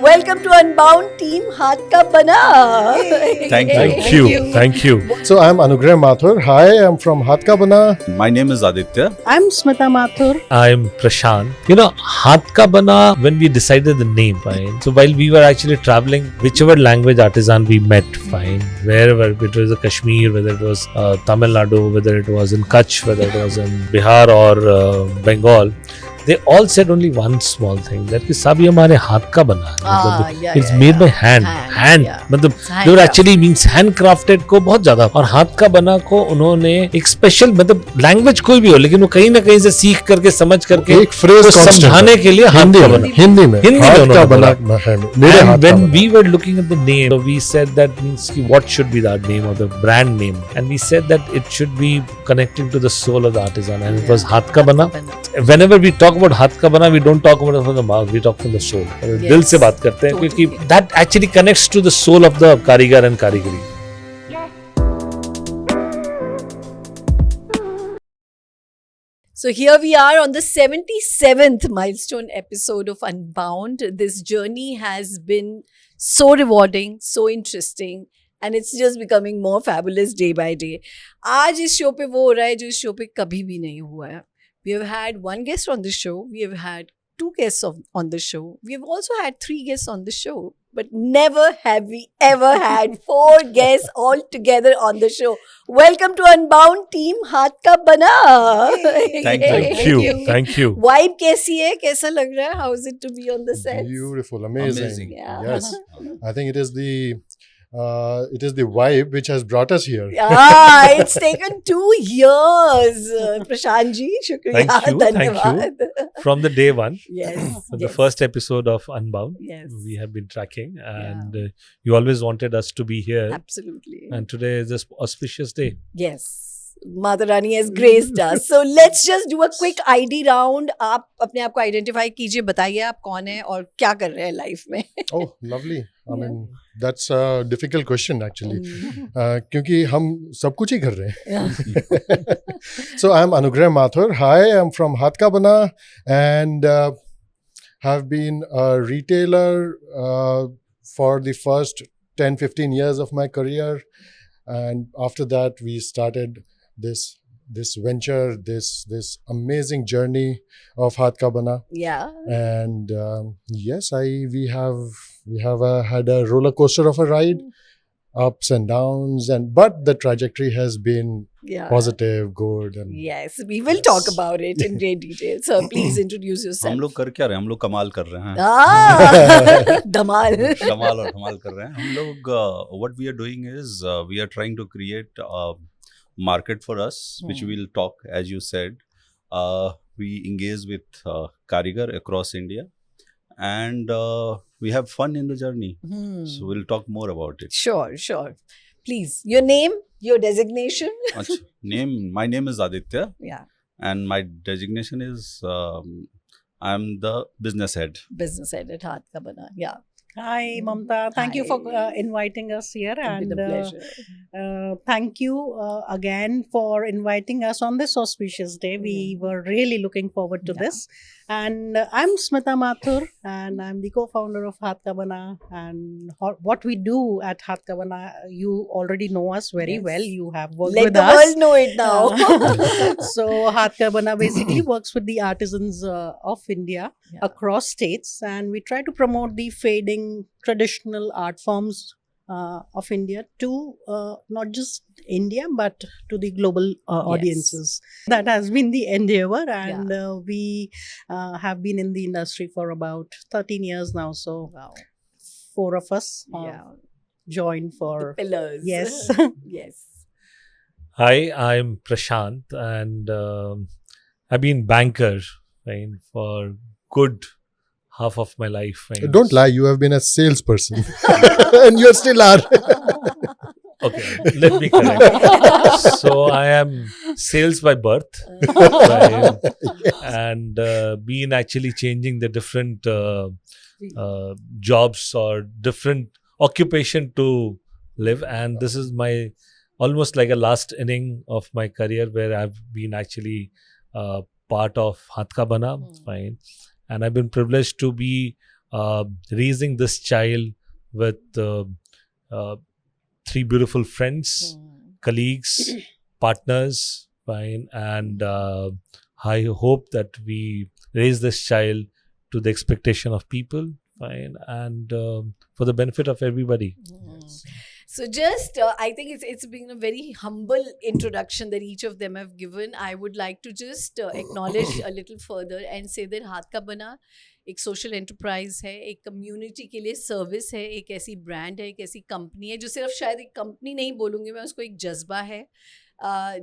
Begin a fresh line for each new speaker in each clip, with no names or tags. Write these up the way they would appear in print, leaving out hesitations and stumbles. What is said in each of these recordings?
Welcome to Unbound Team Haath Ka Bana.
Thank you.
So I'm Anugrah Mathur. Hi, I'm from Haath Ka Bana.
My name is Aditya.
I'm Smita Mathur.
I'm Prashant. Haath Ka Bana, when we decided the name, fine. So while we were actually traveling, whichever language artisan we met, fine. Wherever, it was Kashmir, whether it was Tamil Nadu, whether it was in Kutch, whether it was in Bihar or Bengal, they all said only one small thing, that कि सब ये हमारे हाथ का बना है, it's made by hand. मतलब they were actually means handcrafted को बहुत ज्यादा, और हाथ का बना को उन्होंने एक स्पेशल, मतलब लैंग्वेज कोई भी हो लेकिन वो कहीं ना कहीं से सीख करके समझ करके
एक phrase
समझाने के लिए हाथ का बना,
हिंदी में हाथ का बना है मेरे हाथ का
when
बना.
we were looking at the name, so we said that means what should be the name of the brand name, and we said that it should be connecting to the soul of the artisan, and it was हाथ का बना. Whenever we talk about हाथ का बना, we don't talk about it from the mouth, we talk from the soul. दिल से बात करते हैं, क्योंकि that actually connects to the soul of the कारीगर and कारीगरी.
So here we are on the 77th milestone episode of Unbound. This journey has been so rewarding, so interesting, and it's just becoming more fabulous day by day. आज इस show पे वो हो रहा है जो इस शो पे कभी भी नहीं हुआ है. We have had one guest on the show. We have had two guests on the show. We have also had 3 guests on the show. But never have we ever had 4 guests all together on the show. Welcome to Unbound Team Haath Ka Bana.
Thank you.
Vibe कैसी है? कैसा लग रहा है? How is it to be on the set?
Beautiful, amazing.
Yeah.
Yes, I think it is the vibe which has brought us here.
It's taken 2 years. Prashant ji, shukriya.
Thank you.
Dhanyawad.
From the day one,
Yes.
from the
yes.
first episode of Unbound,
Yes.
we have been tracking, and you always wanted us to be here.
Absolutely.
And today is this auspicious day.
Yes. Mother Rani has graced us. So let's just do a quick ID round. आप अपने आप को identify कीजिए, बताइए आप कौन है और क्या कर रहे हैं लाइफ में.
Oh, lovely. I mean, that's a difficult question actually. क्योंकि हम सब कुछ ही कर रहे हैं. So I'm Anugrah Mathur. Hi, I'm from Haath Ka Bana and have been a retailer for the first 10-15 years of my career. And after that, we started this venture, this amazing journey of Haath Ka Bana.
Yeah.
And yes, we have had a roller coaster of a ride, ups and downs, but the trajectory has been
Yeah.
positive, good, and
Yes, we will talk about it in great detail. So please introduce yourself.
हम लोग कर क्या रहे हैं? हम लोग कमाल कर रहे हैं.
धमाल.
कमाल और धमाल कर रहे हैं. हम लोग what we are doing is we are trying to create a market for us, which we'll talk, as you said. We engage with Karigar across India, and we have fun in the journey. So we'll talk more about it.
Sure. Please, your name, your designation.
My name is Aditya,
Yeah,
and my designation is I'm the business head.
business head at Haath Ka Bana. Yeah,
Hi, Mamta. Thank you for
Hi.
inviting us here.
it's been a pleasure.
Thank you again for inviting us on this auspicious day. We were really looking forward to
Yeah.
this. And I'm Smita Mathur, and I'm the co-founder of Haath Ka Bana. And what we do at Haath Ka Bana, you already know us very
Yes.
well. You have worked
Let
with
the
us.
world know it now.
So Haath Ka Bana basically works with the artisans of India across states, and we try to promote the fading traditional art forms of India to not just India but to the global audiences. That has been the endeavor, and we have been in the industry for about 13 years now. So
Wow.
4 of us joined for
The pillars.
Yes.
Yes.
Hi, I'm Prashant, and I've been banker, right, for good half of my life. Right?
don't lie, you have been a salesperson, and you still are.
Okay, let me correct. So I am sales by birth, right? And been actually changing the different jobs or different occupation to live, and this is my almost like a last inning of my career where I've been actually part of Haath Ka Bana, fine, and I've been privileged to be raising this child with 3 beautiful friends, colleagues, partners, fine, and I hope that we raise this child to the expectation of people, fine, and for the benefit of everybody.
So just, I think it's been a very humble introduction that each of them have given. I would like to just acknowledge a little further and say that हाथ का बना एक social enterprise है, एक community के लिए service है, एक ऐसी ब्रांड है, एक ऐसी कंपनी है जो सिर्फ शायद एक कंपनी नहीं बोलूँगी मैं उसको, एक जज्बा है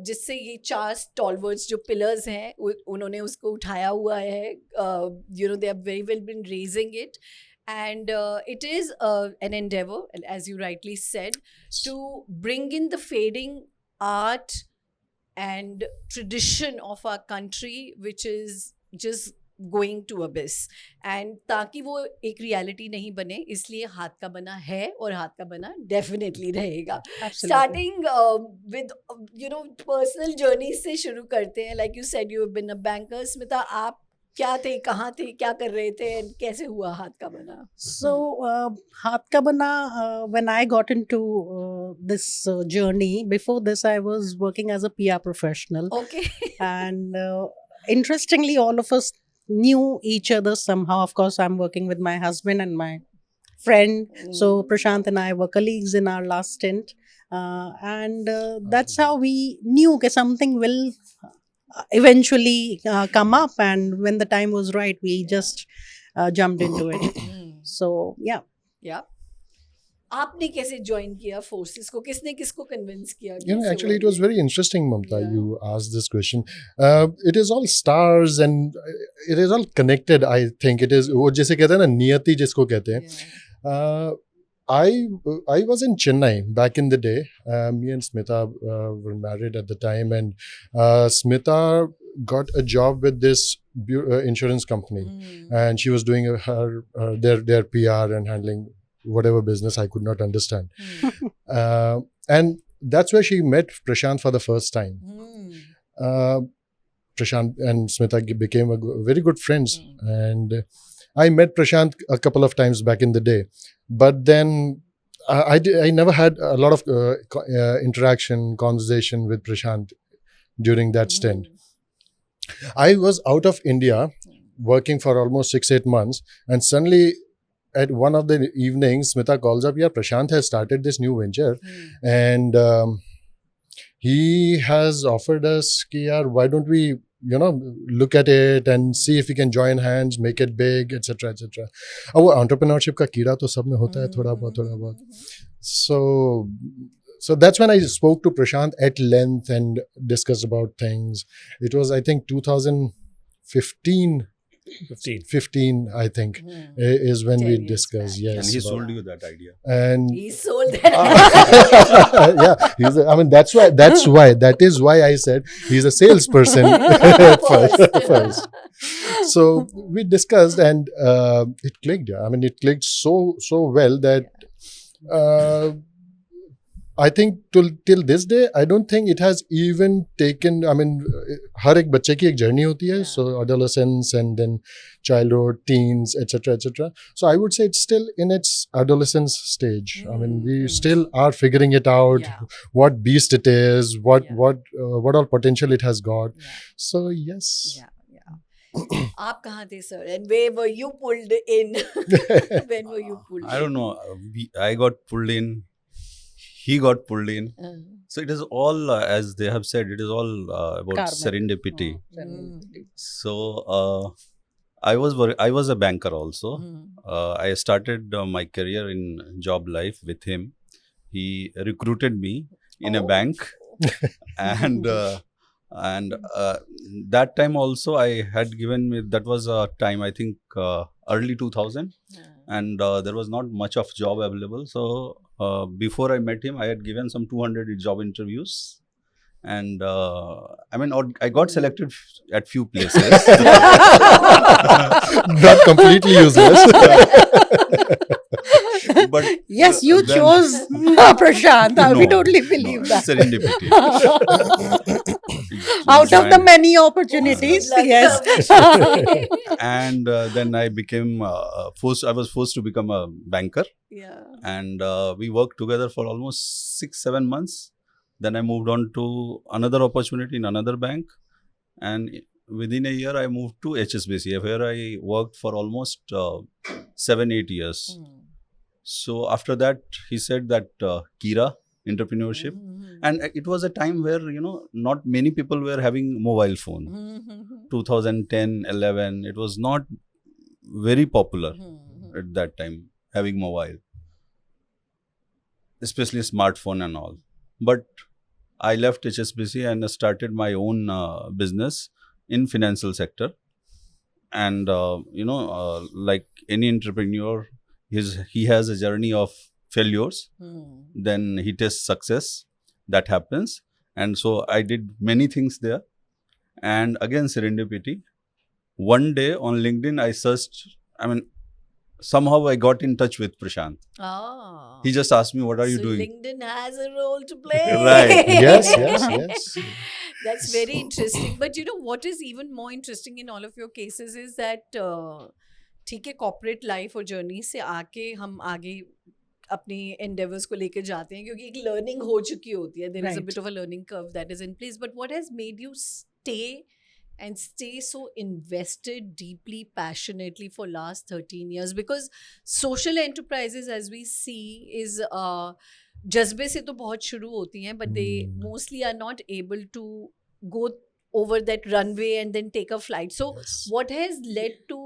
जिससे ये 4 स्टॉलवर्ड्स जो पिलर्स हैं उन्होंने उसको उठाया हुआ है. You know, they have very well been raising it. And it is an endeavor, as you rightly said, to bring in the fading art and tradition of our country, which is just going to abyss. And ताकि वो एक reality नहीं बने, इसलिए हाथ का बना है और हाथ का बना definitely रहेगा.
Absolutely.
Starting with, you know, personal journeys से शुरू करते हैं. Like you said, you have been a banker. Smita, आप क्या थे, कहाँ थे, क्या कर रहे थे, and कैसे हुआ हाथ का बना?
So, Hath Ka Bana, when I got into this journey, before this I was working as a PR professional.
Okay.
And interestingly, all of us knew each other somehow. Of course, I'm working with my husband and my friend. So, Prashant and I were colleagues in our last stint. And that's how we knew that something will eventually come up, and when the time was right we just jumped into it. So yeah.
आपने कैसे join किया forces को, किसने किसको convince किया?
You know, actually, it was very interesting, Mamta.
Yeah.
You asked this question. It is all stars and it is all connected. I think it is. वो जैसे कहते हैं ना, नियति जिसको कहते हैं. I was in Chennai back in the day. Me and Smita were married at the time, and Smita got a job with this insurance company, and she was doing their PR and handling whatever business I could not understand. And that's where she met Prashant for the first time. Prashant and Smita became very good friends, and I met Prashant a couple of times back in the day, but then I never had a lot of interaction, conversation with Prashant during that stint. I was out of India working for almost 6-8 months, and suddenly at one of the evenings, Smita calls up, yeah, Prashant has started this new venture, and he has offered us, ki, yaar, why don't we, you know, look at it and see if we can join hands, make it big, etc., etc. अब वो entrepreneurship का कीड़ा तो सब में होता है थोड़ा बहुत. So that's when I spoke to Prashant at length and discussed about things. It was, I think, 2015. 15, I think, is when we
10 years
discussed.
back.
Yes,
And he
about-
sold you that idea.
And
He sold that.
yeah, I mean that's why that is why I said he's a salesperson first. So we discussed, and it clicked. I mean, it clicked so well that I think till this day I don't think it has even taken. I mean, हर एक बच्चे की एक journey होती है. So adolescence and then childhood, teens, etc. So I would say it's still in its adolescence stage. I mean, we still are figuring it out.
Yeah.
What beast it is, what all potential it has got.
Yeah.
So yes.
आप कहाँ थे, sir? And where were you pulled in? When were you pulled
I don't know. I got pulled in. He got pulled in. So it is all, as they have said, it is all about
Karma.
serendipity. So I was a banker also. I started my career in job life with him. He recruited me in a bank, and that time also I had given me. That was a time, I think, early 2000, and there was not much of job available. So before I met him, I had given some 200 job interviews, and I mean, I got selected at few places.
Not completely useless.
But
Yes, you
then-
chose Prashant. We
No,
totally
no,
believe that.
serendipity.
Out of the many opportunities,
Good luck,
yes.
Abhishek.
And then I became I was forced to become a banker,
Yeah.
and we worked together for almost 6-7 months. Then I moved on to another opportunity in another bank, and within a year I moved to HSBC, where I worked for almost 7-8 years. So after that, he said that Kira entrepreneurship, and it was a time where not many people were having mobile phone. 2010, 11, it was not very popular at that time having mobile, especially smartphone and all. But I left HSBC and started my own business in financial sector. And like any entrepreneur, he has a journey of failures. Then he tastes success. That happens. And so I did many things there. And again, serendipity. One day on LinkedIn, I searched, somehow I got in touch with Prashant.
Ah.
He just asked me, what are you
So
doing?
LinkedIn has a role to play.
Right.
Yes.
That's very interesting. But what is even more interesting in all of your cases is that ठीक है, corporate life और journey से आके हम आगे अपनी endeavors को लेकर जाते हैं, क्योंकि एक learning हो चुकी होती है. There is a
Right.
bit of a learning curve that is in place. But what has made you stay so invested deeply, passionately for last 13 years? Because social enterprises, as we see, is जज्बे से तो बहुत शुरू होती हैं, but they mostly are not able to go over that runway and then take a flight. So what has led to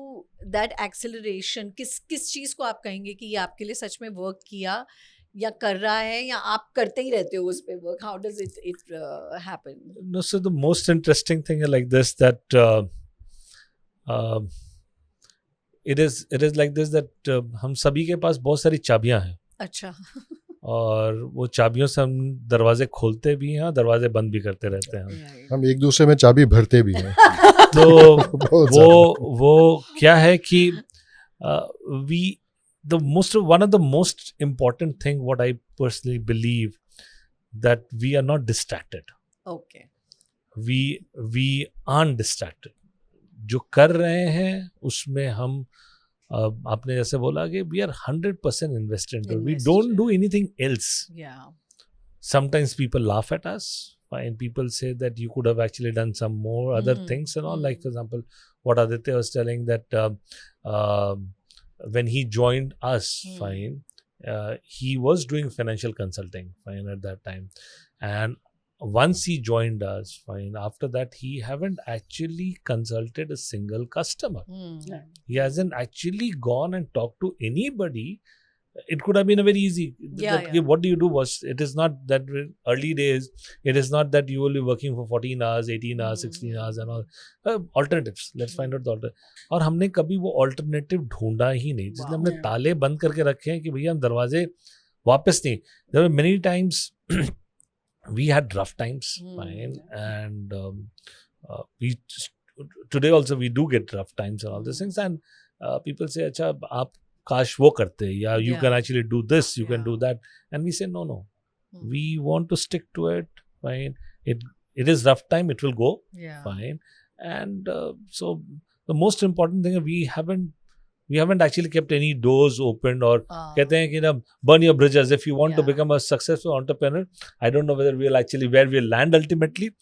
that acceleration? किस चीज को आप कहेंगे कि ये आपके लिए सच में वर्क किया या कर रहा है, या आप करते ही रहते हो उस पे work? How does it happen?
No, so the most interesting thing is like this, that it is like this, that हम सभी के पास बहुत सारी चाबियां हैं.
अच्छा.
और वो चाबियों से हम दरवाजे खोलते भी हैं, दरवाजे बंद भी करते रहते हैं.
हम एक दूसरे में चाबी भरते भी हैं.
तो वो क्या है कि one of the most important thing, what I personally believe, that we are not distracted.
Okay.
We aren't distracted. जो कर रहे हैं उसमें हम आपने जैसे बोला कि we are 100% invested. We don't do anything else.
Yeah.
Sometimes people laugh at us, and people say that you could have actually done some more other things and all. Like, for example, what Aditya was telling, that when he joined us, he was doing financial consulting, at that time. And once he joined us, after that, he haven't actually consulted a single customer. He hasn't actually gone and talked to anybody. It could have been a very easy. What do you do? It is not that early days, it is not that you will be working for 14 hours, 18 hours, 16 hours and all. Alternatives. Let's find out the alternative. और हमने कभी वो alternative ढूंढा ही नहीं, जिसलिए हमने ताले बंद करके रखे हैं कि भैया हम दरवाजे वापस नहीं. There were many times we had rough times, and we today also we do get rough times and all these things, and people say, अच्छा आप काश वो करते, या you can actually do this, you can do that, and we say no, we want to stick to it. Fine, it is rough time, it will go. Fine. And so the most important thing, we haven't actually kept any doors open, or कहते हैं कि burn your bridges. If you want to become a successful entrepreneur, I don't know whether where we'll land ultimately,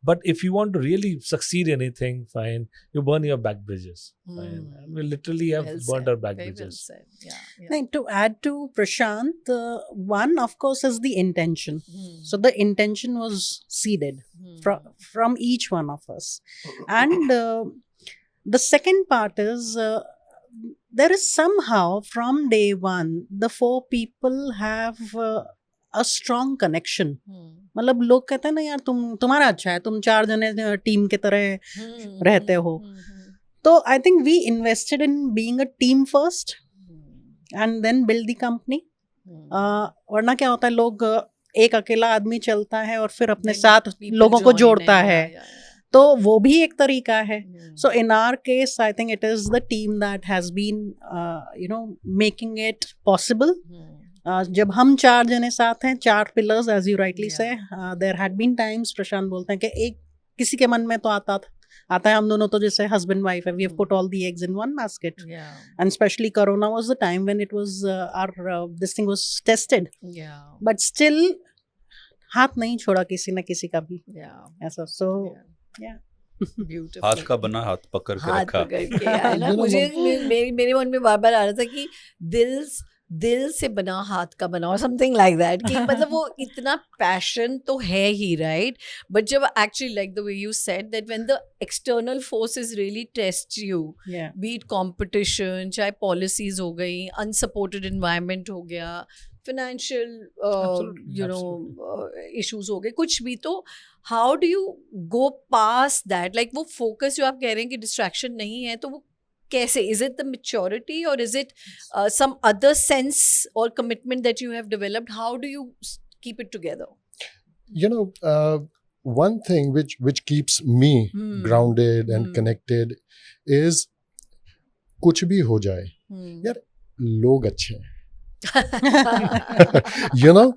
but if you want to really succeed in anything, fine, you burn your back bridges. Fine. We literally have burned our back bridges.
Well said.
And to add to Prashant, one, of course, is the intention. So the intention was seeded from each one of us. And the second part is, there is somehow from day one, the four people have a strong connection. मतलब लोग कहते हैं ना, यार तुम्हारा अच्छा है, तुम 4 जने टीम के तरह रहते हो. तो I think we invested in being a team first and then build the company. वरना क्या होता है, लोग एक अकेला आदमी चलता है और फिर अपने साथ लोगों को जोड़ता है, तो वो भी एक तरीका है. So in our case, I think it is the team that has been making it possible. जब हम 4 जने साथ हैं, 4 pillars, as you rightly say, there had been times, प्रशांत बोलते हैं कि किसी के मन में तो आता है हम दोनों तो जैसे husband wife है, we have put all the eggs in one basket.
Yeah.
And especially Corona was the time when it was this thing was tested.
Yeah.
But still हाथ नहीं छोड़ा किसी न किसी का भी
Yeah.
ऐसा. So
Yeah.
yeah.
Beautiful.
हाथ का बना हाथ पकड़ के
हाथ
रखा.
पकड़ के है ना.
You know,
मुझे मेरे मन में बार बार आ रहा था कि दिल से बना हाथ का बना और समथिंग लाइक दैट कि मतलब वो इतना पैशन तो है ही, राइट. बट जब actually like the way you said that when the external forces really test you,
Yeah.
Be it competition, चाहे पॉलिसीज हो गई, अनसपोर्टेड एनवायरनमेंट हो गया, financial
Absolutely,
you know issues हो गए, कुछ भी. तो how do you go pass that, like वो फोकस जो आप कह रहे हैं कि डिस्ट्रैक्शन नहीं है, तो वो कैसे? इज इट द मेच्योरिटी और is it some other sense और commitment that you have developed? How do you keep it together?
You know, one thing which keeps me grounded and connected is कुछ भी हो जाए, यार लोग अच्छे हैं. You know,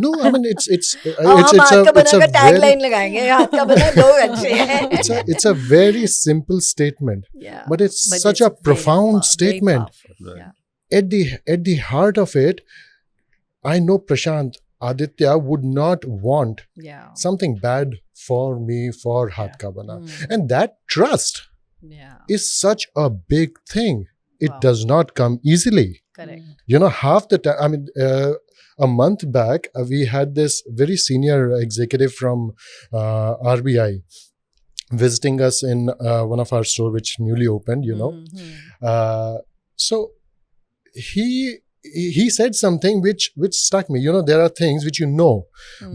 no, I mean it's
हम हाथ का बना का टैग
very
लाइन लगाएंगे, हाथ का बना लोग अच्छे हैं.
it's a very simple statement,
Yeah.
but it's
But
such
it's
a profound
very
statement.
powerful.
Right.
Yeah.
At the heart of it, I know Prashant Aditya would not want
Yeah.
something bad for me for Haath Ka Bana. And that trust
Yeah.
is such a big thing. It
Wow.
does not come easily.
Correct.
You know, half the time, I mean, a month back, we had this very senior executive from RBI visiting us in one of our store, which newly opened, you know. So he said something which struck me. You know, there are things which you know,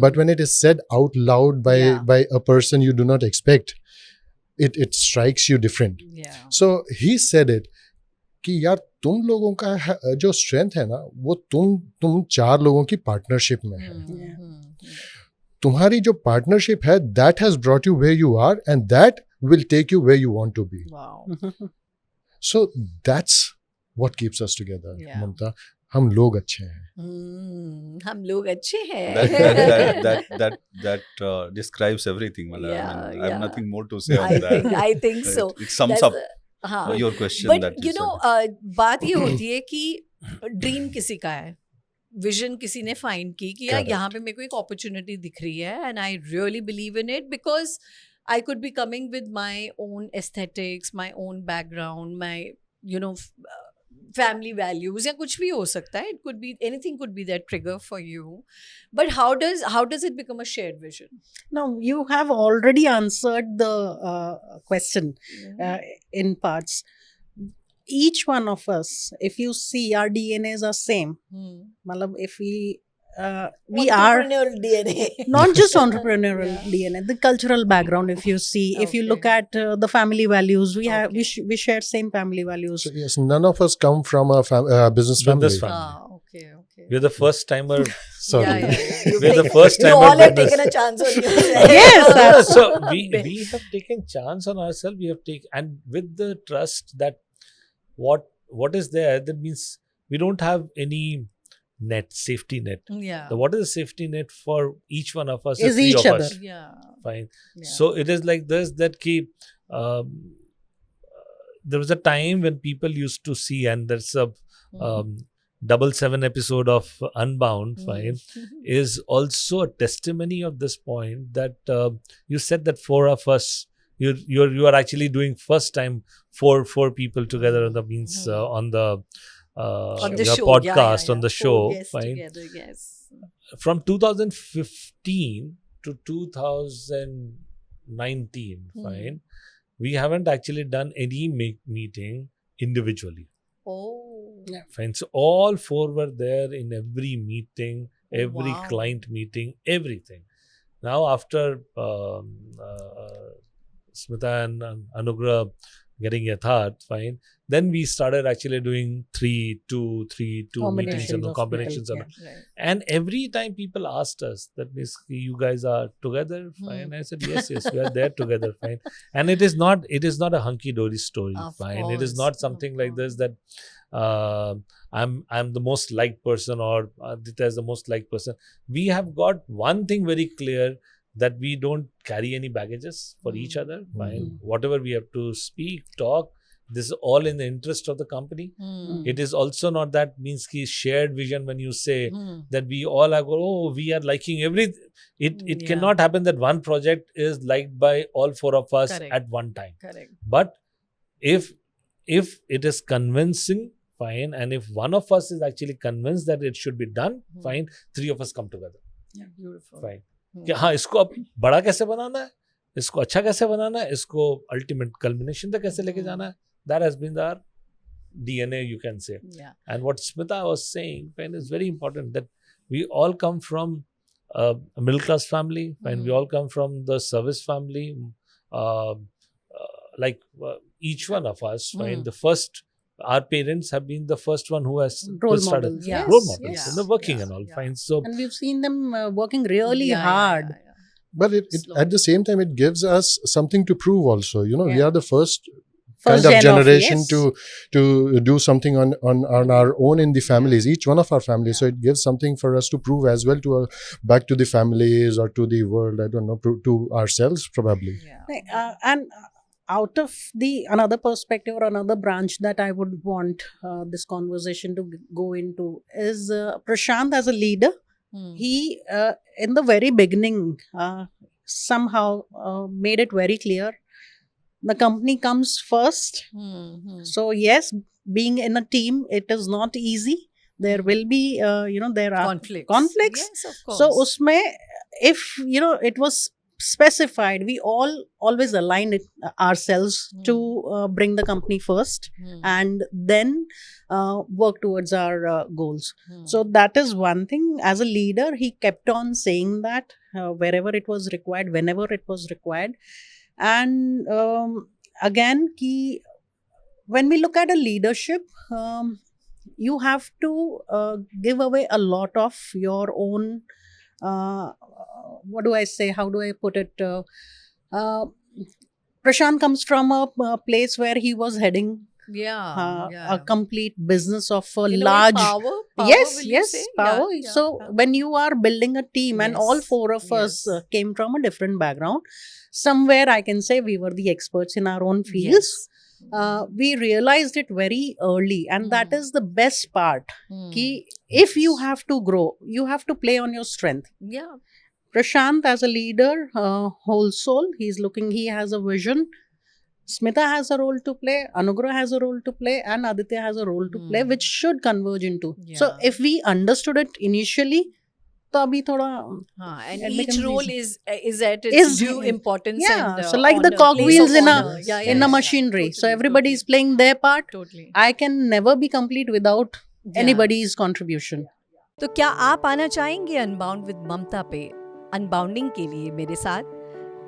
but when it is said out loud
Yeah.
by a person you do not expect, it strikes you different.
Yeah.
So he said it कि यार तुम लोगों का जो strength है ना, वो तुम चार लोगों की पार्टनरशिप में है. तुम्हारी जो पार्टनरशिप है, that has brought you where you are and that will take you where you want to be.
Wow.
So that's what keeps us together,
Yeah.
Mamta. हम लोग अच्छे हैं.
हम लोग अच्छे हैं.
That describes everything. Matlab, I
Yeah,
mean, I have
yeah.
nothing more to say on that.
I think so.
It sums
That's,
up
हाँ.
your question.
But
that
you know, बात ये होती है कि ड्रीम किसी का है, विजन किसी ने फाइंड की कि यार
Correct.
यहाँ पे मेरे को एक अपॉर्चुनिटी दिख रही है, and I really believe in it because I could be coming with my own aesthetics, my own background, my you know family values या कुछ भी हो सकता है. It could be anything, could be that trigger for you. But how does it become a shared vision?
No, you have already answered the question in parts. Each one of us, if you see, our DNAs are same. Matlab, if we are
Entrepreneurial DNA.
not just entrepreneurial DNA, the cultural background. If you see, if you look at the family values, we have we share same family values.
So yes, none of us come from a business family.
Business family.
Okay.
We're the first timer.
Sorry.
You've
We're the
taken-
first
you
timer
all have
with this.
taken a chance on yourself.
Yes,
No, so we have taken chance on ourselves. We have taken, and with the trust that what is there, that means we don't have any safety net.
Yeah.
What is the safety net for each one of us?
Is
the three
each
of
other.
us.
Yeah.
Fine.
Yeah.
So it is like this, that there was a time when people used to see, and there's a 777 episode of Unbound, fine, is also a testimony of this point that you said that four of us, you are actually doing first time four people together. That means on the
On the
your
show.
podcast, on the show,
Four guests
fine.
together, yes.
From 2015 to 2019, fine, we haven't actually done any meeting individually.
Oh.
Fine. So all four were there in every meeting, every
Wow.
client meeting, everything. Now after Smita and Anugrah getting Yatharth, fine, then we started actually doing 3-2 meetings and combinations.
people,
And,
Right.
and every time people asked us that means you guys are together, fine. I said yes, we are there together, fine. And it is not a hunky dory story,
Of
fine. It is
course,
not
of
something like this
course.
that I'm the most liked person or Aditya is the most liked person. We have got one thing very clear, that we don't carry any baggages for each other. Fine. Whatever we have to speak, talk, this is all in the interest of the company. It is also not that means ki shared vision when you say that we all are we are liking everything. It cannot happen that one project is liked by all four of us
Correct.
at one time.
Correct.
But if it is convincing, fine, and if one of us is actually convinced that it should be done, fine, three of us come together.
Yeah, beautiful.
Fine. कि हाँ इसको अब बड़ा कैसे बनाना है, इसको अच्छा कैसे बनाना है, इसको अल्टीमेट कल्मिनेशन तक कैसे लेके जाना है. That has been our DNA, you can say.
Yeah.
And what Smita was saying, fine, is very important, that we all come from a middle class family, fine, we all come from the service family, each one of us, fine, the first, our parents have been the first one who has
Role
started
models,
yes,
role models
yes,
in the working
yes,
and all,
yeah.
fine. So
And we've seen them working really
Yeah,
hard.
yeah, yeah.
But at the same time, it gives us something to prove also. You know, we are the first kind
First
of
gen of,
generation
yes.
to do something on our own in the families, each one of our families. So it gives something for us to prove as well to back to the families or to the world. I don't know, to ourselves probably.
Yeah.
And out of the another perspective or another branch that I would want this conversation to go into is Prashant as a leader. He in the very beginning somehow made it very clear the company comes first. So yes, being in a team, it is not easy. There will be there are conflicts.
Yes, of course.
So usme, if it was specified, we all always aligned ourselves to bring the company first and then work towards our goals. So that is one thing. As a leader, he kept on saying that wherever it was required, whenever it was required. And again, when we look at a leadership, you have to give away a lot of your own what do I say? How do I put it? Prashant comes from a place where he was heading a complete business of a large
power,
yes, power.
Yeah,
So when you are building a team and all four of us
yes.
came from a different background, somewhere I can say we were the experts in our own fields.
Yes.
We realized it very early, and that is the best part. Ki if you have to grow, you have to play on your strength.
Yeah.
Prashant as a leader, whole soul, he has a vision. Smita has a role to play, Anugrah has a role to play, and Aditya has a role to play, which should converge into. So
Yeah.
if we understood it initially, तो अभी थोड़ा
And
it
each
becomes
role
easy.
is at its
Is-
due importance.
yeah,
and,
so like the
honor,
cogwheels
place of
in a
honor.
in a machinery. So
Totally,
everybody is playing their part.
totally.
I can never be complete without
Yeah.
anybody's contribution.
तो क्या आप आना चाहेंगे unbound with ममता पे अनबाउंडिंग के लिए मेरे साथ?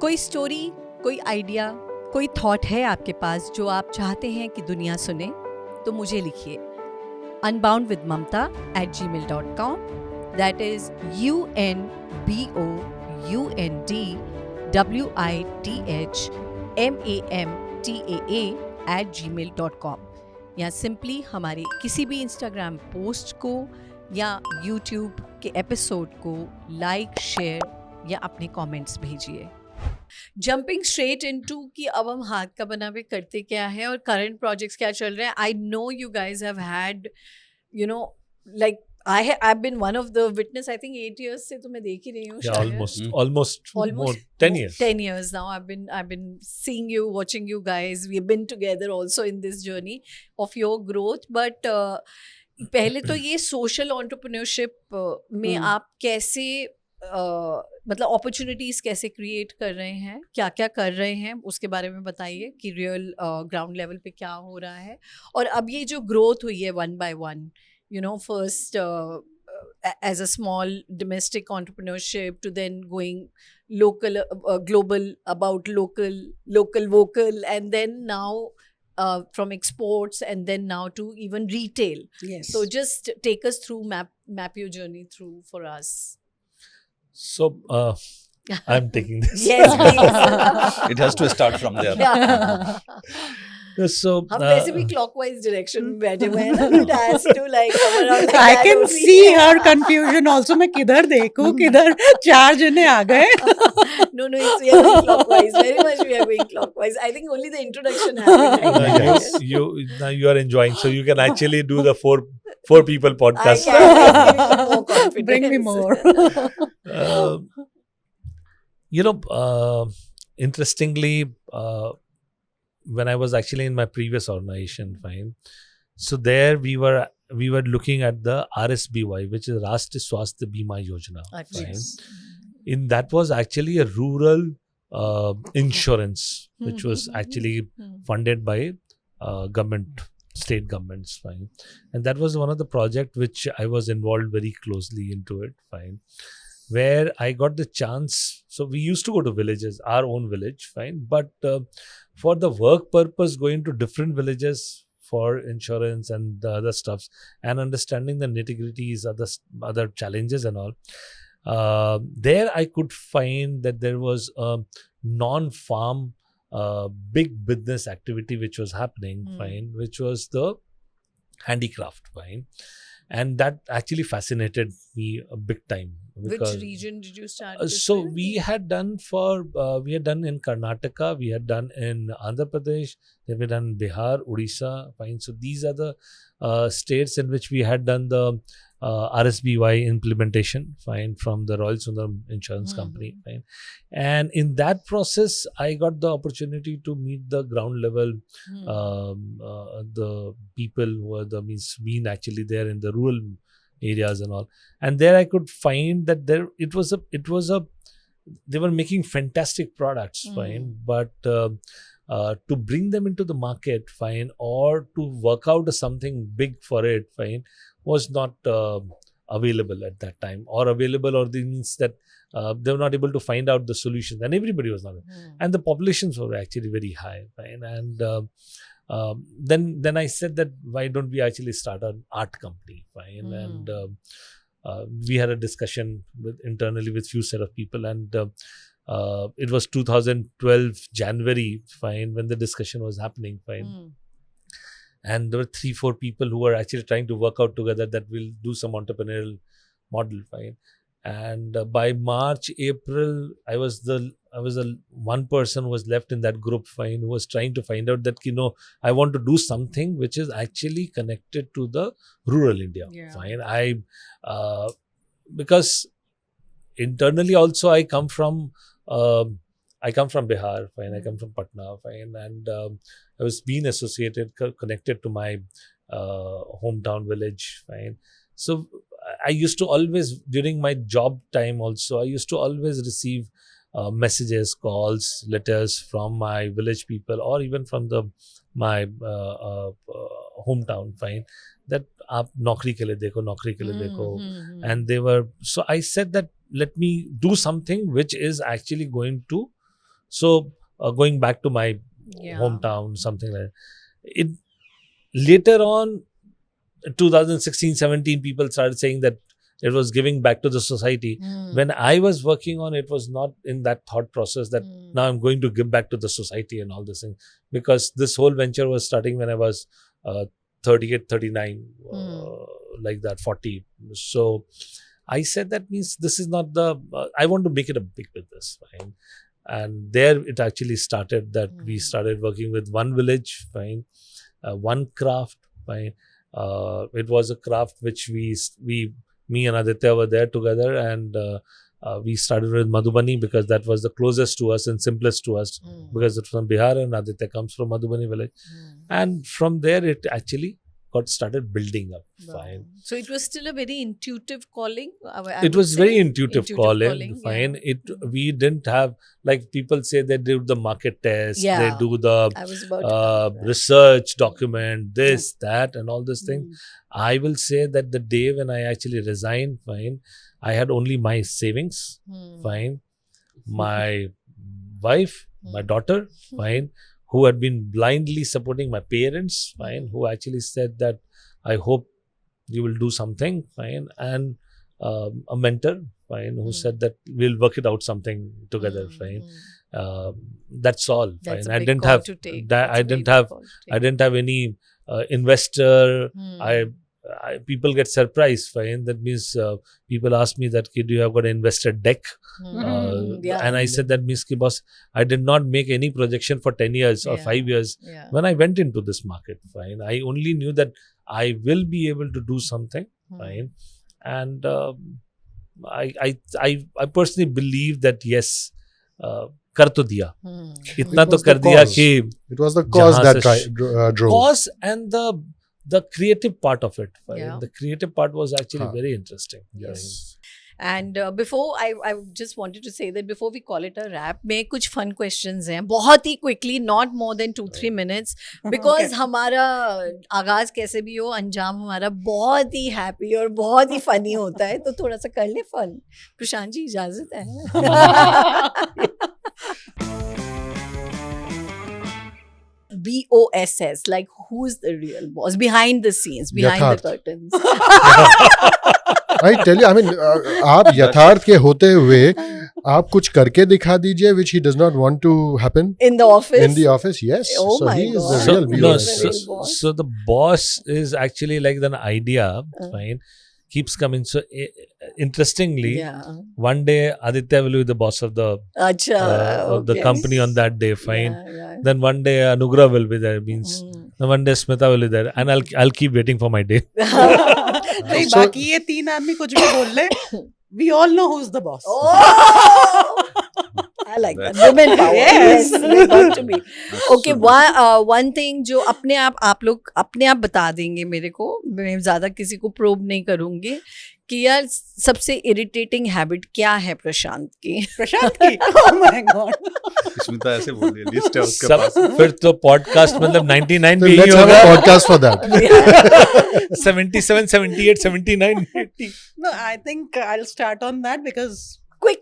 कोई स्टोरी, कोई आइडिया, कोई थॉट है आपके पास जो आप चाहते हैं कि दुनिया सुने, तो मुझे लिखिए unboundwithmamta@gmail.com. That is unboundwithmamta@gmail.com. या सिंपली हमारे किसी भी इंस्टाग्राम पोस्ट को या यूट्यूब के एपिसोड को लाइक, शेयर या अपने कमेंट्स भेजिए. जंपिंग स्ट्रेट इनटू कि अब हम हाथ का बना पे करते क्या है और करंट प्रोजेक्ट्स क्या चल रहे हैं. I know you guys have had like I've been one of the witness. I think 8 years से तो मैं देख ही रही हूँ.
yeah,
शायद.
almost more 10 years.
10 years now. I've been seeing you, watching you guys. We've been together also in this journey of your growth. But पहले तो ये social entrepreneurship में आप कैसे मतलब opportunities कैसे create कर रहे हैं, क्या क्या कर रहे हैं, उसके बारे में बताइए कि real ground level पे क्या हो रहा है. और अब ये जो growth हुई है one by one, first as a small domestic entrepreneurship to then going local, global, about local, vocal, and then now from exports and then now to even retail.
Yes.
So just take us through, map your journey through for us.
So I'm taking this.
Yes, please.
It has to start from there.
Yeah.
So
हम वैसे भी clockwise direction में बैठे हुए हैं ना. It has to like come around like
I
that
can
only.
see her confusion also. मैं किधर देखूं, किधर 4 जने आ गए.
No, we are going clockwise. Very much we are going clockwise. I think only the introduction happened like that.
Yes.
now you are enjoying, so you can actually do the four people
I
podcast.
can bring me more confidence.
Bring me more.
Interestingly, when I was actually in my previous organization, fine. So there we were looking at the RSBY, which is Rashtriya Swasthya Bima Yojana.
Achha.
Fine. In that was actually a rural insurance, which was actually funded by government, state governments, fine. And that was one of the project which I was involved very closely into it, fine. Where I got the chance. So we used to go to villages, our own village, fine. But for the work purpose, going to different villages for insurance and the other stuffs and understanding the nitty-gritties, other challenges and all. There I could find that there was a non-farm big business activity which was happening, fine, which was the handicraft, fine. And that actually fascinated me a big time.
Which region did you start?
So we had done in Karnataka, we had done in Andhra Pradesh, then we had done Bihar, Odisha, fine. So these are the states in which we had done the RSBY implementation, fine, from the Royal Sundaram Insurance Company, fine. And in that process, I got the opportunity to meet the ground level, the people who are been actually there in the rural areas and all. And there I could find that they were making fantastic products, fine, but to bring them into the market, fine, or to work out something big for it, fine, was not available at that time, or available, or the means that they were not able to find out the solutions, and everybody was not, and the populations were actually very high, fine, and then I said that why don't we actually start an art company, fine, and we had a discussion internally with few set of people, and it was 2012 January, fine, when the discussion was happening, fine. And there were 3-4 people who were actually trying to work out together that we'll do some entrepreneurial model, fine. And by March, April, I was one person who was left in that group, fine, who was trying to find out that, I want to do something which is actually connected to the rural India, fine. Because internally also I come from Bihar, fine. I come from Patna, fine, and I was being associated, connected to my hometown village, fine. So I used to always, during my job time also, I used to always receive messages, calls, letters from my village people, or even from my hometown, fine, that aap naukri ke liye dekho, and they were. So I said that let me do something which is actually going to. So going back to my hometown, something like that. It later on, 2016-17, people started saying that it was giving back to the society. When I was working on it, was not in that thought process that now I'm going to give back to the society and all this thing, because this whole venture was starting when I was 38, 39, like that, 40. So I said that means this is not I want to make it a big business, fine. And there it actually started that we started working with one village, fine, one craft, fine. It was a craft which me and Aditya were there together, and we started with Madhubani because that was the closest to us and simplest to us, because it's from Bihar and Aditya comes from Madhubani village. And from there it actually got started building up, fine.
So it was still a very intuitive calling.
It was very intuitive calling, fine.
Yeah.
We didn't have, like people say they do the market test,
Yeah.
they do the
I was about to come to that.
research document, this, that, and all this thing. I will say that the day when I actually resigned, fine, I had only my savings, fine, my wife, my daughter, fine, who had been blindly supporting my parents, fine, who actually said that I hope you will do something, fine, and a mentor, fine, who said that we'll work it out something together, fine. That's all,
That's
fine.
a
I
big
didn't
call
have
to take.
that.
That's
I
a
didn't
very
have.
big call to
I
take.
didn't have any investor.
Hmm.
People get surprised, fine. That means people ask me that, "Kid, you have got an investor deck?"
Yeah.
And I said that means, ki boss, I did not make any projection for 10 years or
Yeah.
5 years
Yeah.
when I went into this market, fine. I only knew that I will be able to do something, fine. And I personally believe that yes, कर तो दिया, इतना
It
तो
was the
कर दिया
cause.
कि
It was the cause
जहाँ
that
से
drove.
cause and the creative part of it, fine.
Yeah.
The creative part was actually
Haan.
very interesting.
Yes.
And before I just wanted to say that before we call it a wrap, में कुछ fun questions हैं बहुत ही quickly, not more than 2-3 minutes, because
Okay.
हमारा आगाज कैसे भी हो, अंजाम हमारा बहुत ही happy और बहुत ही funny होता है, तो थोड़ा सा कर ले fun. प्रशांत जी इजाजत है. BOSS, like who's the real boss behind the scenes, behind
यथार्थ.
the curtains.
I tell you, I mean, आप यथार्थ के होते हुए आप कुछ करके दिखा दीजिए, which he does not want to happen
In the office.
in the office. Yes.
Oh
so
my
he is
God.
the
So,
real
He
no,
is
BOSS.
the real boss.
so the boss is actually like an idea, fine, keeps coming. So interestingly,
Yeah.
one day Aditya will be the boss of the
Acha,
of the
okay.
company on that day, fine.
Yeah, yeah.
Then one day Anugrah will be there, means then one day Smita will be there, and I'll keep waiting for my day.
नहीं
So-
बाकी ये तीन आदमी कुछ भी बोल ले, we all know who's the boss.
Oh! I like that. Women power.
Yes.
Yes, they got to be. Okay, one thing जो अपने आप लोग अपने आप बता देंगे मेरे को, मैं ज़्यादा किसी को प्रोब नहीं करूँगी कि यार सबसे इरिटेटिंग हैबिट क्या है प्रशांत की.
प्रशांत की, oh my god.
स्मिता ऐसे बोल रही है, लिस्ट है उसके
सब
पास.
फिर तो पॉडकास्ट मतलब 99
So
भी ही
let's have a
होगा.
podcast for that.
77, 78, 79, 80.
No, I think I'll start on that because
quick.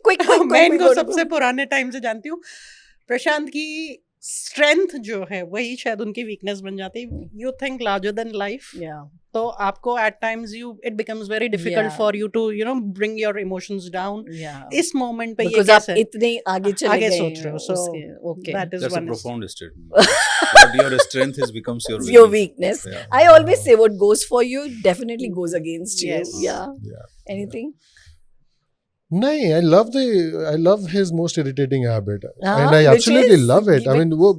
मैं इनको सबसे पुराने टाइम से जानती हूँ. प्रशांत की स्ट्रेंथ जो है वही शायद उनकी वीकनेस बन जाती है. You think larger than life,
Yeah.
तो आपको at times it becomes very difficult
Yeah.
For you to bring your emotions down.
Yeah.
इस मोमेंट पे ये
Because आप
कैसे
इतने आगे चले
आगे
गए
सोच रहे हो, so
okay.
that is
That's a
one.
profound statement. What your strength is becomes your
Your
weakness.
weakness.
Yeah.
I always say what goes for you definitely goes against
Yes.
you. Yeah.
Yeah.
Anything?
No, I love his most irritating habit,
Ah,
and I
which
absolutely
is
love it. I
giving-
mean, वो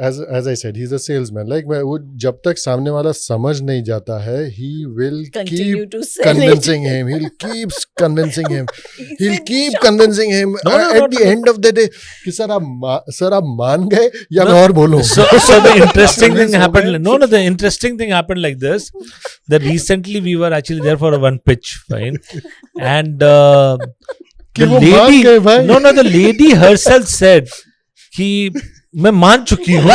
as I said, he's a salesman. Like वो जब तक सामने वाला समझ नहीं जाता है, he will
Continue
keep
to sell
convincing
it.
him. He'll keep convincing him. He'll
in
keep
shock.
convincing him.
No,
At the end of the day, कि सर आप मान गए या
No.
मैं और बोलूं?
So the interesting thing
Convince हो
happened.
गए?
No, the interesting thing happened like this. That recently we were actually there for a one pitch, fine, and
कि
the
वो मान
lady.
गए भाई.
No, the lady herself said कि मैं मान चुकी हूँ.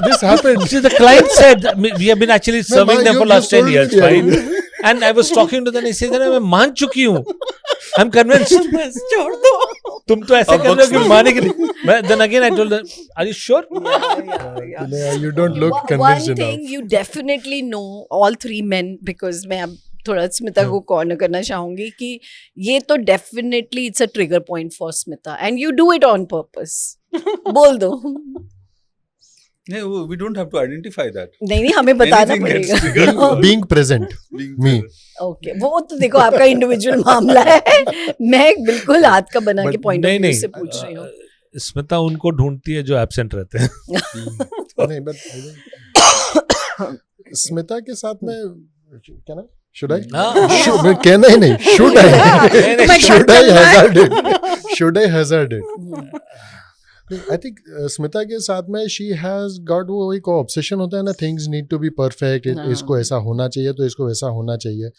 this happened.
See, the client said we have been actually serving them for last 10 years,
told me,
fine. And I was talking to them. I said, मैं मान चुकी हूँ. I'm convinced.
बस छोड़ दो.
तुम तो ऐसे
अब
कर रहे हो कि
बक्स
माने कि नहीं. Then again I told them, are you sure?
Yeah, you don't look
One
convinced
thing
enough.
you definitely know, all three men, because मैं अब थोड़ा स्मिता को कॉर्नर करना चाहूंगी कि ये तो definitely it's a trigger point for Smita and you do it on purpose. बोल दो.
Yeah, we don't have to identify that.
नहीं हमें बताना
Anything gets
पड़ेगा.
triggered.
Being present.
Being
Me.
Okay वो तो देखो आपका इंडिविजुअल मामला है. मैं बिल्कुल हाथ का बना के
But
पॉइंट ऑफ
नहीं
व्यू
नहीं
से पूछ रही हूँ.
स्मिता उनको ढूंढती है जो एब्सेंट रहते हैं.
नहीं, but I think स्मिता के साथ में क्या ना? Should I?
हाँ.
मैं कहना ही नहीं. Should I?
नहीं, नहीं,
Should I hazard it? Should I hazard it? I think Smita के साथ में she has got वो एक obsession होता है ना, things need to be perfect. इसको ऐसा होना चाहिए तो इसको वैसा होना चाहिए.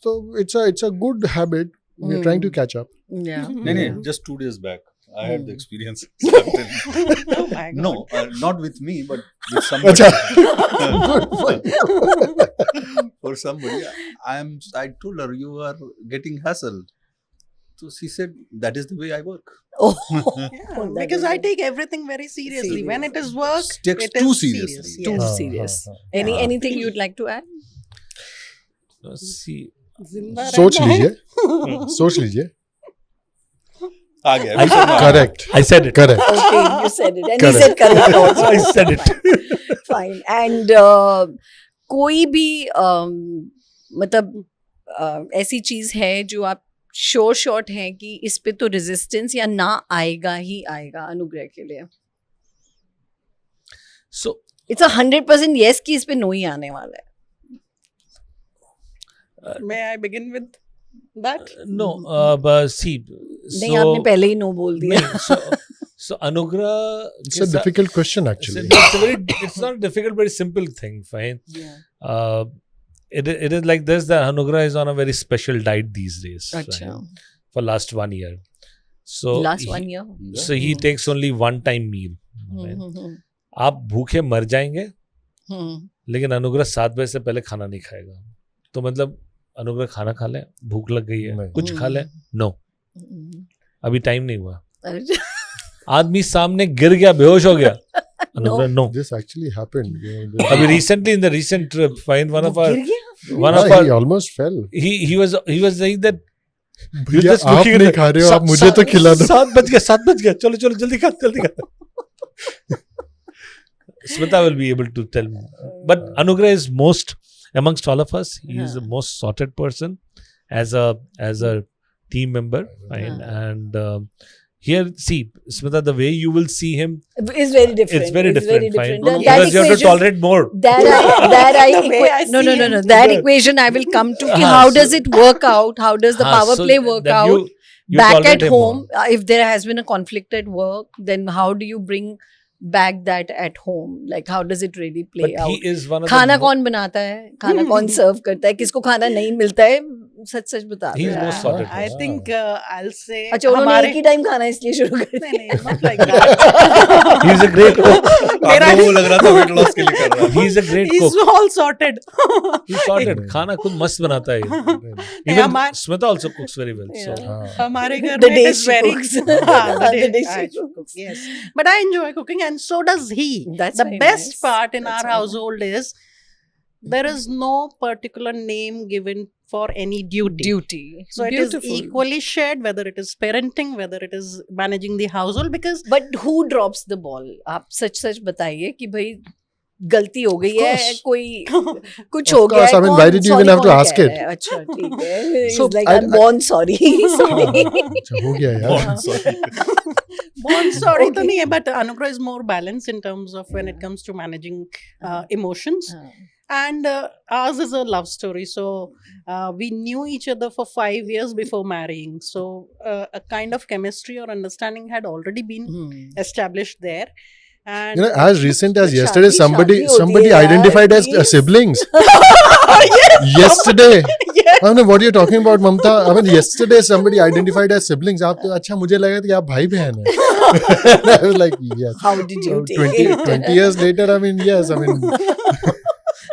So it's a good habit. We're trying to catch up.
Yeah.
No, just 2 days back, I had the experience.
Oh my God.
No, not with me, but with somebody. For somebody, I told her you are getting hassled. So she said that is the way I work.
Oh,
Yeah, because I take everything very seriously. When it is work,
Takes
it
too
is
seriously.
serious.
Too
Yes.
serious.
हाँ.
Anything you'd like to add?
See,
जिंदा
सोच
रहना है।
लीजिए, सोच लीजिए.
आ गया
I-
Vishwanath.
Correct.
I said it.
Correct.
Okay, you said it. And
Correct.
he said correct also.
I said it.
Fine. And कोई भी मतलब ऐसी चीज है जो आप श्योर शॉट हैं कि इस पे तो रेजिस्टेंस या ना आएगा ही आएगा अनुग्रह के लिए.
So
इट्स 100% yes कि इस पे नो ही आने वाला है.
May I begin with that?
no, but see.
नहीं आपने पहले ही नो बोल दिया.
नहीं, so Anugrah.
It's a difficult question actually.
It's not a difficult, very simple thing. Fine.
Yeah.
It is like this that Anugrah is on a very special diet these days.
अच्छा.
Right? For last 1 year. So
Last 1 year.
So he takes only one time meal. Right? आप भूखे मर जाएंगे लेकिन अनुग्रह 7 बजे से पहले खाना नहीं खाएगा. तो मतलब अनुग्रह खाना खा ले, भूख लग गई है,
नहीं.
कुछ खा ले, नो अभी टाइम नहीं हुआ. आदमी सामने गिर गया, बेहोश हो गया, अनुग्रह no.
This actually happened. you know,
अभी recently in the recent trip, find one of our
गिर गया.
one of
he
our
almost fell.
he was saying that
भैया आप नहीं खा रहे हो, आप मुझे तो खिला दो.
7 बज गया, चलो चलो जल्दी खा. Smita will be able to tell me. But Anugrah is most amongst all of us. He is the most sorted person as a team member. Fine. And here, see, Smita, the way you will see him,
It's very different.
it's very different. Fine.
No, no,
Because you have to
equation-
tolerate more.
That I
The way I
no
see him.
that equation I will come to. कि
हाँ,
how
so-
does it work out? How does the power
So
play work
that
out?
you
Back
tolerate
at
him
home,
more.
if there has been a conflict at work, then how do you bring back that at home? Like how does it really play
But
out?
he is one of
खाना
the
कौन बनाता है, खाना कौन सर्व करता है, किसको खाना नहीं मिलता है, सच सच बता
He is
दो.
most sorted.
I think I'll say
अच्छा उन्होंने
हमारे
एक ही टाइम खाना इसलिए शुरू कर
नहीं
दिया.
नहीं not like that.
He is a great cook.
आपको वो लग रहा था वेट लॉस के लिए कर रहा है.
He is a great
He's
cook.
all sorted.
He's sorted. खाना खुद मस्त बनाता है.
नहीं,
Even
हमारे
Smita also cooks very well. So.
Yeah.
हाँ.
हमारे घर
The
में
day
it is
she
very
cooks.
हाँ, the
The
day
day she
I
cooks.
cook, yes. But I enjoy cooking and so does he.
That's
The
very
best
nice.
part in
That's
our
very
household is there is no particular name given for any duty.
Duty.
So it
Beautiful.
is equally shared, whether it is parenting, whether it is managing the household, because
But who drops the ball? आप सच बताइए कि भाई गलती हो गई है,
course.
कोई कुछ
Of
हो गया
course,
है,
I mean,
कौन
why did you even
sorry
have to
कौन
ask
कह
it?
रहा है? अच्छा ठीक है.
So,
He's like
I-
I'm born sorry. Sorry.
अच्छा, हो गया यार.
born sorry तो
Okay.
नहीं है, but Anugrah is more balanced in terms of when it comes to managing emotions. And ours is a love story. So we knew each other for 5 years before marrying. So a kind of chemistry or understanding had already been established there. And
You know, as recent as
Kuch
yesterday,
शादी होती
somebody
है यार,
identified as
please.
siblings.
yes,
Yesterday.
yes.
I don't know what you're talking about, Mamta. I mean, yesterday somebody identified as siblings. आप तो अच्छा मुझे लगा था कि आप भाई बहन हैं. I was like, yes.
How did you
So
take
20,
it?
20 years later, I mean, yes. I mean,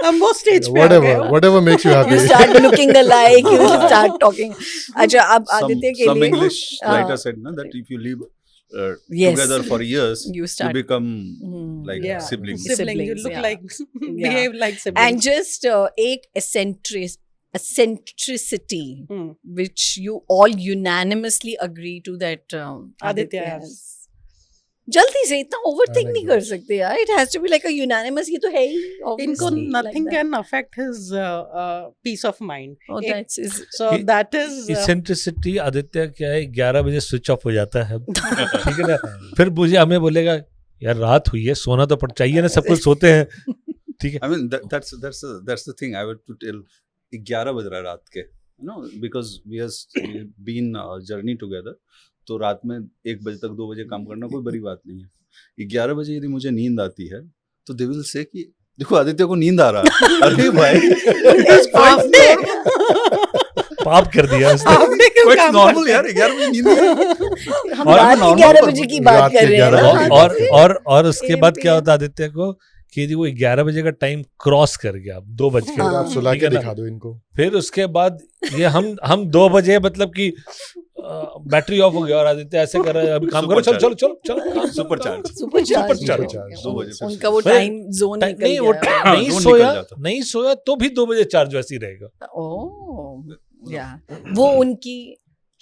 हम वो stage पे आ गए हो.
whatever makes you happy.
You start looking alike. You start talking. अच्छा अब आदित्य के
some
लिए
English
हाँ.
writer said na, that if you live
Yes.
together for years,
You
you
start
become
Hmm.
like
Yeah.
siblings.
Siblings, you
Siblings,
look
yeah.
like
Yeah.
behave like siblings.
and just एक eccentricity
Hmm.
which you all unanimously agree to that
Aditya
Aditya
has.
has. जल्दी से इतना overthink
like
नहीं
that.
कर सकते यार. It has to be like a unanimous. ये तो है ही
इनको
obviously,
nothing
like that.
can affect his peace of mind.
Oh,
It-
that's is
So
He-
that is
eccentricity Aditya क्या है, 11 बजे स्विच ऑफ हो जाता है. ठीक है ना. फिर मुझे हमें बोलेगा यार रात हुई है, सोना तो पड़ चाहिए ना, सब कुछ सोते हैं. ठीक है.
I mean that's the thing I would to tell. 11 बज रहा है रात के, you know, because we've been journey together. तो रात में 1 बजे तक 2 बजे काम करना कोई बड़ी बात नहीं है. 11 बजे यदि मुझे नींद आती है तो दे विल से कि देखो आदित्य को नींद आ रहा है. अरे भाई
आपने
पाप कर दिया उसने.
आपने क्यों
Quite
काम
normal
करते
यार,
हैं?
11 बजे नींद नहीं आती.
हम
और
रात
normal
की 11
पर-
बजे की बात
रात
कर
के
रहे हैं
11
ना.
बजे।
हाँ,
और उसके
Same
बाद क्या
thing.
होता आदित्य को कि यदि वो 11 बजे का टाइम क्रॉस कर गया 2 बज के,
फिर आप सुला
ठीक
के
है ना?
दिखा दो इनको.
फिर उसके बाद ये हम 2 बजे मतलब कि बैटरी ऑफ हो गया और आदित्य ऐसे कर रहा है, अभी काम करो, चलो चलो चलो चलो काम
Super
करो,
charge.
Super charge.
Supercharge.
2 बजे फिर
उनका वो
फिर-
टाइम जोन निकल
नहीं वो
गया.
नहीं
जोन
सोया
निकल जाता.
नहीं सोया तो भी 2 बजे चार्ज वैसे ही रहेगा.
ओह Yeah. वो उनकी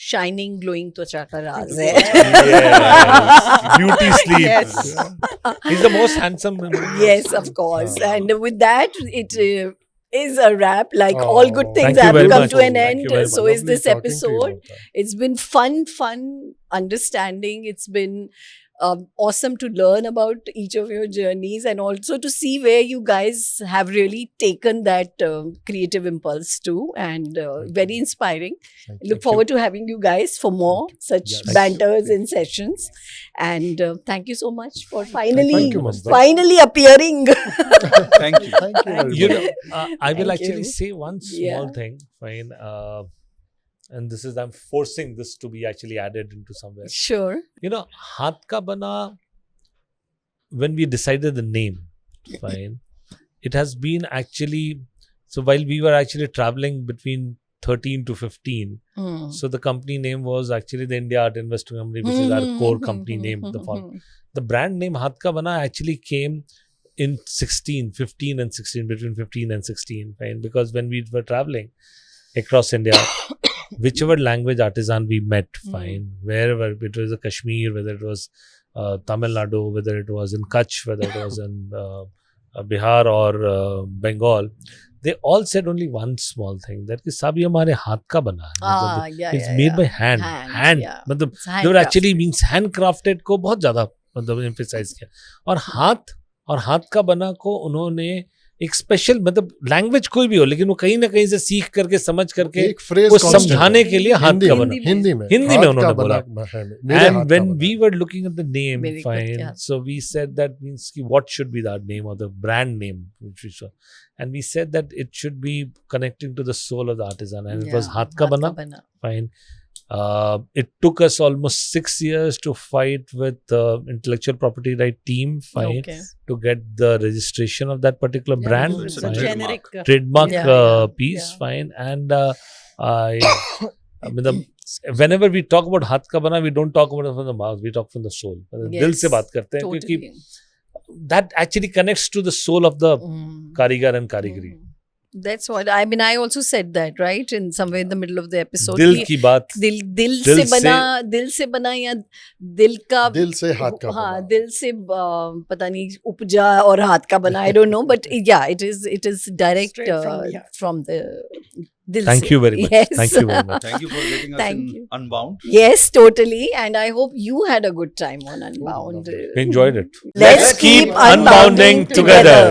shining, glowing त्वचा का राज है.
Yes. Beauty sleep.
Yes.
He's the most handsome.
Yes, of course. And with that, it is a wrap. Like all good
Oh,
things
thank you
have
very
come
much.
to an
Thank you
end.
very much.
So is
Lovely
this
talking to you
episode.
about that.
It's been fun understanding. It's been awesome to learn about each of your journeys and also to see where you guys have really taken that creative impulse to, and very inspiring.
Thank
Look forward to having you guys for more such
Yes.
banters and sessions. And thank you so much for finally
Thank you, Mamta.
finally appearing.
Thank you.
Thank you very
You
much.
know, I will
Thank
actually
you.
say one small
Yeah.
thing. Fine. And this is, I'm forcing this to be actually added into somewhere.
Sure.
You know, Haath Ka Bana, when we decided the name, fine, it has been actually, so while we were actually traveling between 13 to 15,
Hmm.
so the company name was actually the India Art Investment Company, which is our core company name. The brand name Haath Ka Bana actually came in 15 and 16, between 15 and 16, fine, because when we were traveling across India, whichever language artisan we met, fine, wherever, it was Kashmir, whether it was Tamil Nadu, whether it was in Kutch, whether it was in Bihar or Bengal, they all said only one small thing, that कि सब ये हमारे हाथ का बना है.
Ah, yeah,
It's
yeah,
made
yeah.
by hand.
yeah.
मतलब
It's
they were actually
handcrafted.
means handcrafted को बहुत ज्यादा मतलब emphasize किया. और हाथ का बना को उन्होंने एक स्पेशल, मतलब लैंग्वेज कोई भी हो, लेकिन वो कहीं ना कहीं से सीख करके समझ करके
एक phrase
वो
constant
समझाने
है.
के लिए हाथ
हिंदी
का
में,
बना.
हिंदी में
हिंदी में
हाथ
उन्होंने
का
बोला.
बना है, मेरे हाथ
And
का
when
बना
we
है.
were looking at the name,
Very good,
fine,
yeah.
so we said that means ki what should be that name or the brand name which we saw, and we said that it should be connecting to the soul of the artisan, and it was
Yeah,
Haath Ka Bana. Fine. It took us almost 6 years to fight with the intellectual property right team, fine,
Okay.
to get the registration of that particular
Yeah,
brand,
because it's
fine.
a generic.
trademark
Yeah, yeah,
piece,
yeah.
fine. And I mean, whenever we talk about Haath Ka Bana, we don't talk about it from the mouth, we talk from the soul. दिल से बात करते हैं, क्योंकि
Totally.
that actually connects to the soul of the
Mm.
karigar and karigari.
That's what I mean. I also said that, right, in somewhere in the middle of the episode.
दिल
कि
की बात.
दिल
दिल
से बना या दिल का
दिल से हाथ का
हाँ
बना.
दिल से पता नहीं उपजा और हाथ का बना. I don't know, but yeah, it is direct
Straight from the heart.
from the dil
Thank
se.
you very much.
Yes.
Thank you very much.
Thank you for getting us
Thank
in
you.
Unbound.
Yes, totally. And I hope you had a good time on Unbound.
lovely.
We enjoyed it.
Let's keep unbounding together.